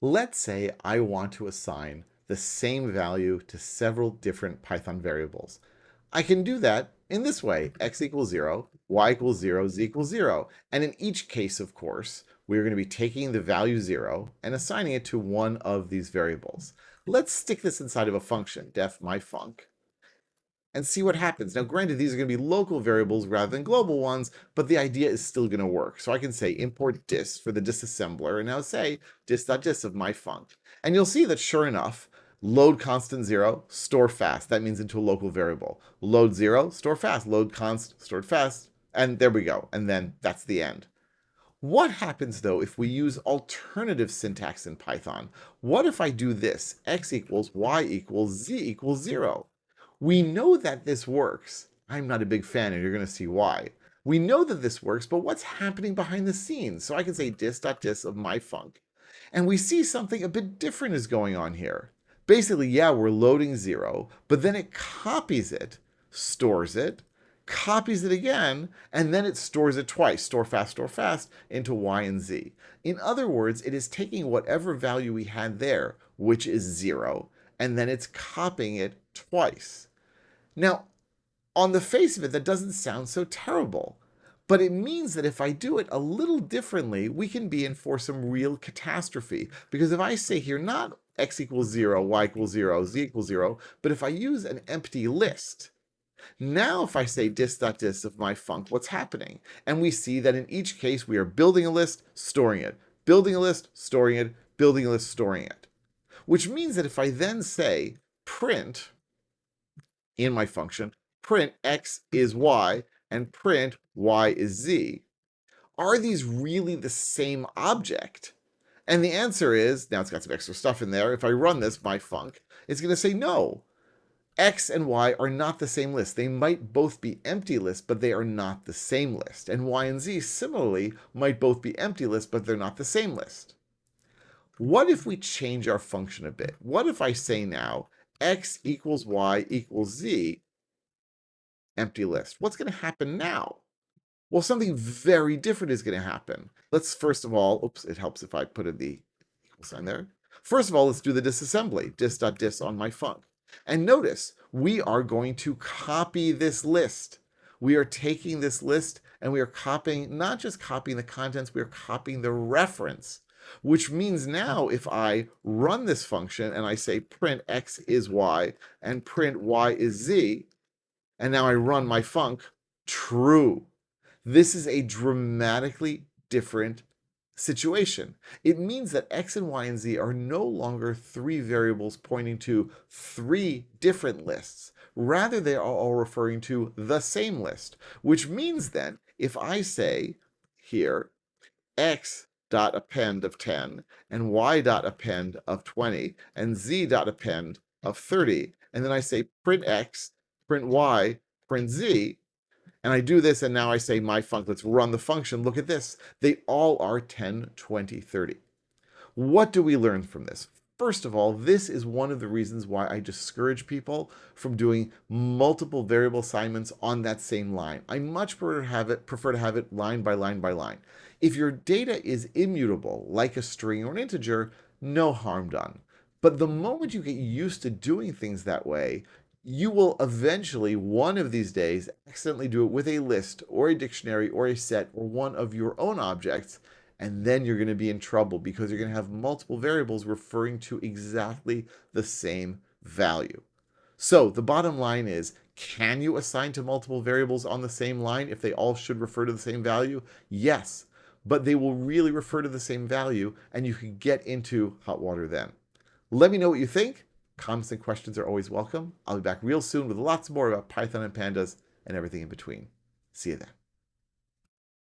Let's say I want to assign the same value to several different Python variables. I can do that in this way: x equals 0, y equals 0, z equals 0. And in each case, of course, we're going to be taking the value 0 and assigning it to one of these variables. Let's stick this inside of a function, def myfunc, and see what happens. Now, granted, these are going to be local variables rather than global ones, but the idea is still going to work. So I can say import dis for the disassembler, and now say dis.dis of myfunc. And you'll see that sure enough, load constant 0, store fast. That means into a local variable. Load 0, store fast. Load const, stored fast. And there we go. And then that's the end. What happens though if we use alternative syntax in Python? What if I do this? X equals y equals z equals 0. We know that this works. I'm not a big fan, and you're going to see why. We know that this works, but what's happening behind the scenes? So I can say dis.dis of myfunc, and we see something a bit different is going on here. Basically, yeah, we're loading 0, but then it copies it, stores it, copies it again, and then it stores it twice, store fast, into y and z. In other words, it is taking whatever value we had there, which is 0, and then it's copying it twice. Now, on the face of it, that doesn't sound so terrible. But it means that if I do it a little differently, we can be in for some real catastrophe. Because if I say here not x equals 0, y equals 0, z equals 0, but if I use an empty list, now if I say dis.dis of myfunc, what's happening? And we see that in each case, we are building a list, storing it, building a list, storing it, building a list, storing it. Which means that if I then say print in my function, print x is y and print y is z, are these really the same object? And the answer is, now it's got some extra stuff in there. If I run this, myfunc, it's going to say no. X and Y are not the same list. They might both be empty lists, but they are not the same list. And Y and Z similarly might both be empty lists, but they're not the same list. What if we change our function a bit? What if I say now x equals y equals z, empty list? What's going to happen now? Well, something very different is going to happen. Let's first of all, oops, it helps if I put in the equal sign there. First of all, let's do the disassembly, dis.dis on myfunc. And notice, we are going to copy this list. We are taking this list and we are copying, not just copying the contents, we are copying the reference. Which means now if I run this function and I say print x is y and print y is z, and now I run myfunc, true. This is a dramatically different situation. It means that x and y and z are no longer three variables pointing to three different lists. Rather, they are all referring to the same list, which means then if I say here x dot append of 10 and y dot append of 20 and z dot append of 30, and then I say print x, print y, print z, and I do this, and now I say myfunc, let's run the function. Look at this. They all are 10, 20, 30. What do we learn from this? First of all, this is one of the reasons why I discourage people from doing multiple variable assignments on that same line. I much prefer to have it line by line by line. If your data is immutable, like a string or an integer, no harm done. But the moment you get used to doing things that way, you will eventually, one of these days, accidentally do it with a list or a dictionary or a set or one of your own objects, and then you're going to be in trouble because you're going to have multiple variables referring to exactly the same value. So the bottom line is, can you assign to multiple variables on the same line if they all should refer to the same value? Yes, but they will really refer to the same value, and you can get into hot water then. Let me know what you think. Comments and questions are always welcome. I'll be back real soon with lots more about Python and pandas and everything in between. See you then.